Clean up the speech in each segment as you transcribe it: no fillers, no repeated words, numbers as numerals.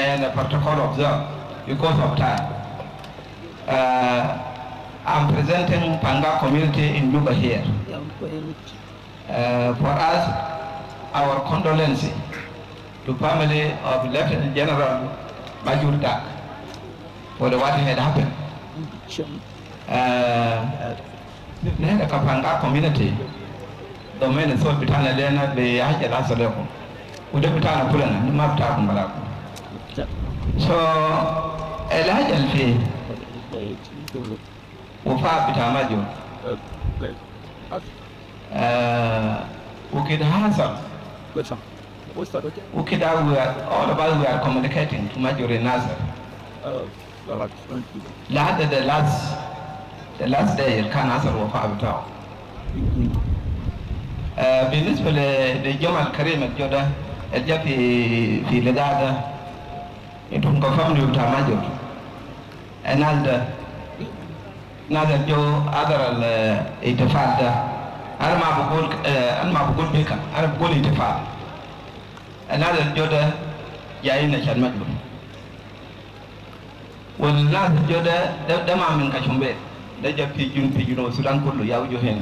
and the protocol observed because of time. I'm presenting Panga community in Juba here. For us, our condolences to family of Lieutenant General Majur Dak for what had happened. The Kapanga community, the men is so Pitana Lena, the Ajala Saleko, with the Pitana Pulan, the Mapta Malaku. So, Elijah Fee, Ufa Pitamajo, Ukid Hansel, Ukida, all of us we are communicating to Major Nazar. The last day, it can answer Ufa Bitao. بالنسبة للجمع الكريم الجودة الجا في لقادة انتم كفهموا بتاع ماجور نادر جو أدر الاتفاق ده أنا ما بقول بيكا أنا بقول اتفاق نادر الجودة جايين عشان ماجور والناس الجودة ده ما من كشمبير ده جا في جنوب السودان كله ياوجو هنا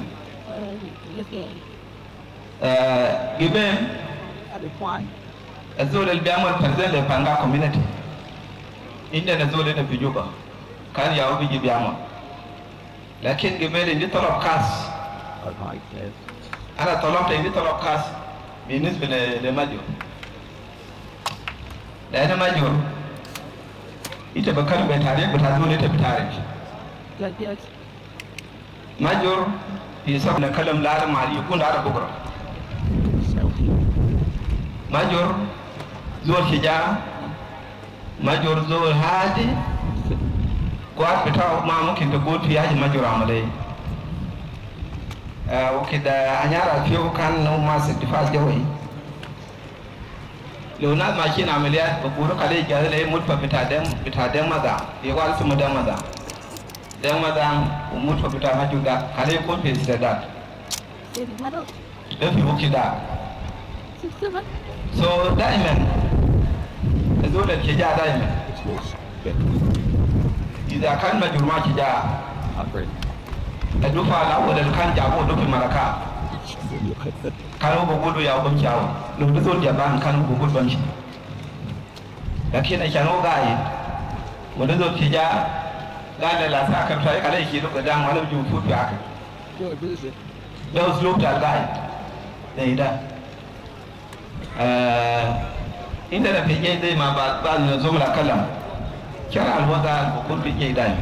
given azul el biamal present le panga community inda azul le fi Juba kan yawo bi biamal lakin given ni talab khas ana talabta ni talab khas بالنسبه لماجور لأن ماجور يتبكر بتاريخ بتازول يتبتاريخ ماجور يسمى كلام العالم على يكون عرب بكره ماجور زول شجاع ماجور زول هادي قوات بتاعه ما ممكن تقول في حاجة ماجور عملي وكده أنيار فيه كان هو ماسك دفاع جوي لو ناس ماشيين عمليات بقولوا كلي جاهز ليه موت بتاع دم ماذا يقال اسمه دم ماذا دم ماذا وموت بتاع ماجور ده كلي يكون في استعداد ده في وكده so دائما الزول الشجاع دائما إذا كان ماجور ما شجاع الدفعة الأول اللي كان جابوه دفع مركا كانوا بقولوا يا أبو جاو لو بزول جبان كانوا بقول بمشي لكن عشان هو قاعد ونزول شجاع قال لا ساكر شيء عليه شيء لو قدام ولا بيجوا فوت بياكل ده أسلوب تاع قاعد ده عندنا في جيدة ما بعد نظام الكلام شرع الوضع بكون في جيدة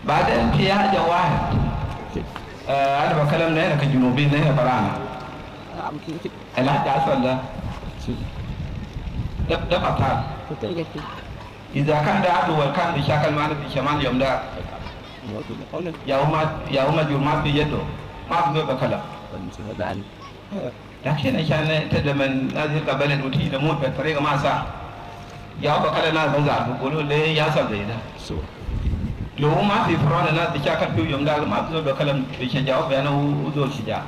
بعدين في حاجة واحد أنا بكلم هنا كجنوبيين هنا برانا أنا حاجة أصل ده قطار إذا كان ده عدو وكان بشكل معنا في شمال يوم ده يوم جرمات في يده ما بقول بكلام لكن عشان تدمن هذه القبائل وتيجي تموت بطريقة ما صح يا أبو كلا ناس بزعل بيقولوا ليه يا سبب ده لو ما في فرعون الناس تشاكل في يوم ده ما بزول بكلام بيشجعوا بأنه وزول شجاع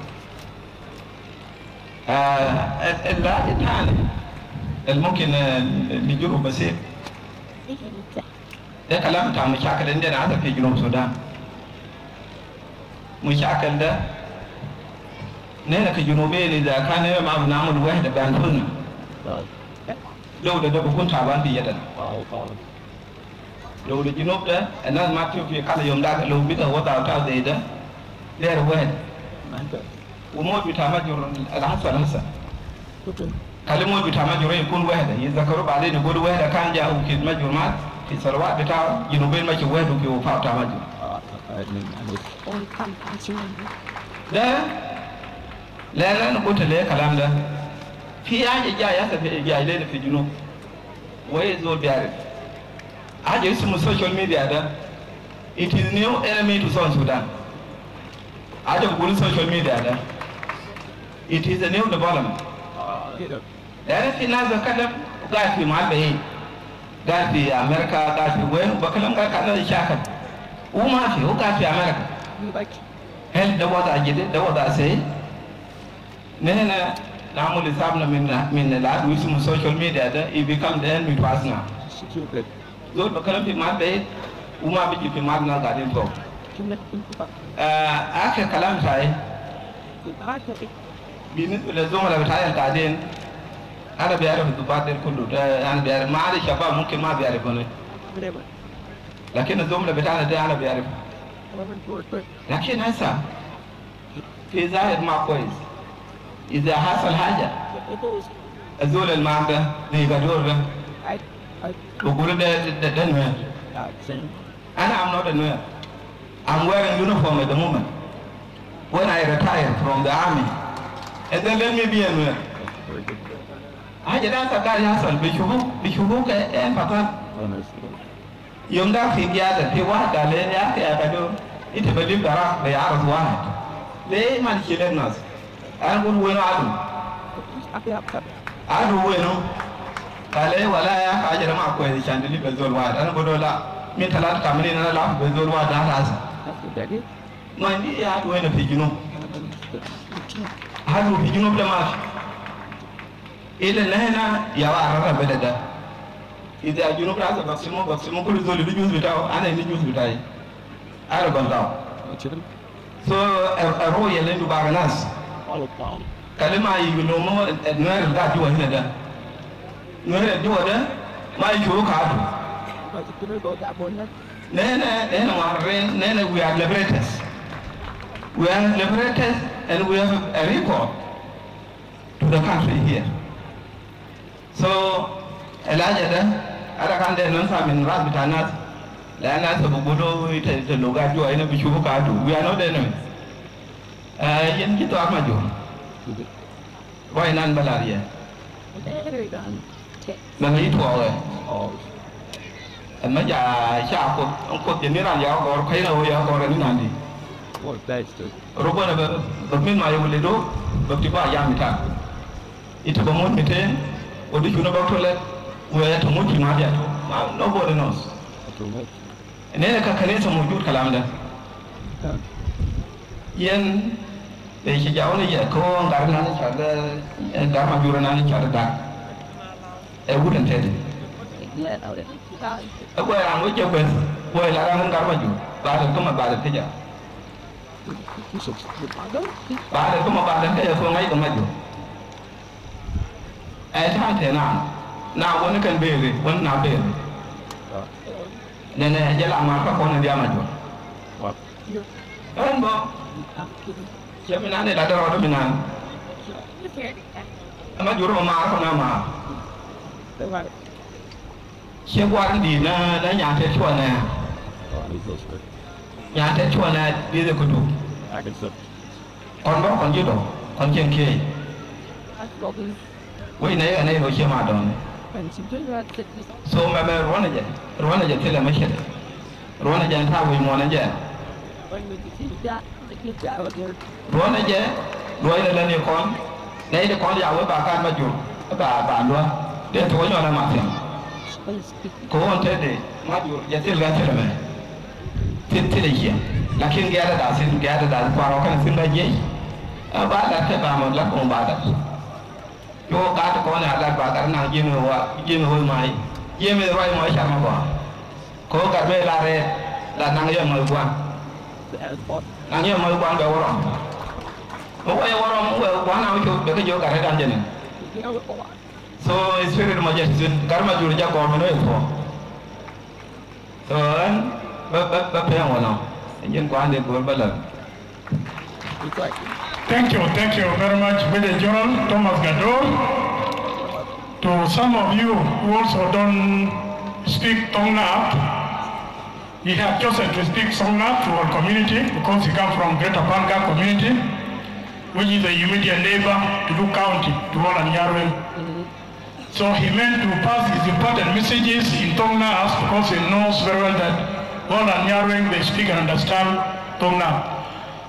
اللاجئ الثاني الممكن نجوره بسيط ده كلام تاع مشاكل عندنا هذا في جنوب السودان مشاكل ده نحن كجنوبيين إذا كان ما بنعمل وحدة بأنفسنا لو ده بكون تعبان في يدنا لو الجنوب ده الناس ما تشوف في كل يوم ده لو بيته وضع تاع زي ده غير واحد وموت بتاع مجر الحسن هسه كلمة بتاع مجر يكون واحد يذكروا بعدين يقولوا واحد كان جاء وكيد مجر مات في ثروات بتاع جنوبين ماشي واحد وفي وفاة بتاع مجر ده لا أنا قلت ليه كلام ده في حاجة جاي لنا في الجنوب ويزول بيعرف حاجة اسمه السوشيال ميديا ده it is new enemy to South Sudan حاجة بقول السوشيال ميديا ده it is a new development لأن في ناس بكلم قاعد في محل بعيد قاعد في أمريكا قاعد في وين بكلم قاعد كذا شاكل وما في هو قاعد في أمريكا هل ده وضع جديد ده وضع سيء نحن namuli sabna min la du ismu social media da it become the enemy partner zol bakalam fi mat bay uma bi fi mat na gadin to aka kalam sai binin la zoma la batayan gadin ana biyar fi dubadir kullu ana biyar ma ali shabab mumkin ma biyar bane لكن الزملاء بتاعنا ده أنا بيعرف لكن هسه في ظاهر ما كويس إذا حصل حاجة الزول المعب ده يقدر ده بقول ده نوير أنا I'm not a nowhere. I'm wearing uniform at the moment. When I retire from the army, and then let me be a nowhere. حاجة ده سكاري حصل بيشوفوك إيه فقط يوم ده في جادة في واحد قال لي يا أخي أكادو أنت بديك ترى بيعرف واحد ليه ما نشيل الناس أنا أقول وينو عدو وينو قال لي ولا يا أخي أجر ما كويس عشان اللي بزول واحد أنا بقول لا من 3 كاملين أنا لا بزول واحد ده هذا ما عندي عدو وين في جنوب عدو في جنوب لما إلى هنا يا وارد بدأ إذا جنوب رأسه بقسمه كل زول يجوز بتاعه أنا يجوز بتاعي أنا بنتاعه so الرؤية اللي نبغى الناس كلمة يقولوا النور ده جوا هنا ده نور جوا ده ما يشوفه كعدو نحن مارين نحن we are liberators and we have a record to the country here so الحاجة ده أنا كان ده ننسى من رأس بتاعنا لأن الناس بقولوا يتلقى جوا هنا بيشوفوا كعدو we are not enemies ين كده أكمل جوا وين أنا بلاريا لما يتوه أما جا شاكو أنكو جنيران يا أكور كينا هو يا أكور ini nanti rupanya bermin mayu ledo bertiba ayam kita itu bangun meeting odi cuna bawa toilet where to muti mati aja nobody knows ini nak kanisa mewujud kalam dah yang sejauh ni ya kau karena ni cara dharma jurunan ni cara dah wouldn't tell you aku yang aku coba boleh larang dharma jur baru tu mah baru saja baru tu mah baru saja so ngai tu majuท่านเถนาหน้าวันนี้กันเบรีวันหน้าเบรีเนี่ยจะหลังมาก็คนเดียวมาอยู่เอ็นบอกเชื่อไม่นานเนี่ยเราไม่นานมาอยู่เรามาเขาหน้ามาเชื่อว่าดีนะแล้วอยากจะช่วยนะอยากจะช่วยนะดีเลยคุณดูคนบอกคนยืดหรอคนเชียงเคยวันนี้อันนี้เราเชื่อมาตอนนี้โซมแบบร้อนเลยร้อนเลยที่เราไม่เชื่อร้อนเลยถ้าวิ่งมันเลยร้อนเลยรวยเลยเนี่ยคนในคนอยากว่าบาการมาอยู่บาด้วยเดี๋ยวตัวย้อนมาเสียคนเท่ดีมาอยู่อย่าเสียกันเท่าไหร่ที่ได้ยินลักขิงแก่ได้สิ่งแก่ได้ความรักกันสิ่งได้ยี่บาดแต่บามันรักองบาดโยกาตะกอนอะไรบาการนั่งยิ้มหัวไม่ยิ้มไม่ร้อยไม่ช่างมาบ่โคกัดเวลาเร่แล้วนั่งยิ้มมือกวางนั่งยิ้มมือกวางแบบว่าโอ้ยว่ากวางเอาชุดเด็กโยกัดให้กันเจน so spirit majesty karma juri jago meno itu so bapa yang mana ingin kau ande kau balas. Thank you very much, Brigadier General Thomas Gador. To some of you who also don't speak Tongnat, you have chosen to speak Tongnat to our community because you come from Greater Panga community, which is the immediate neighbor to Luke County, to Roland Yarwell. So he meant to pass his important messages in Tongnat because he knows very well that Roland Yarwell, they speak and understand Tongnat.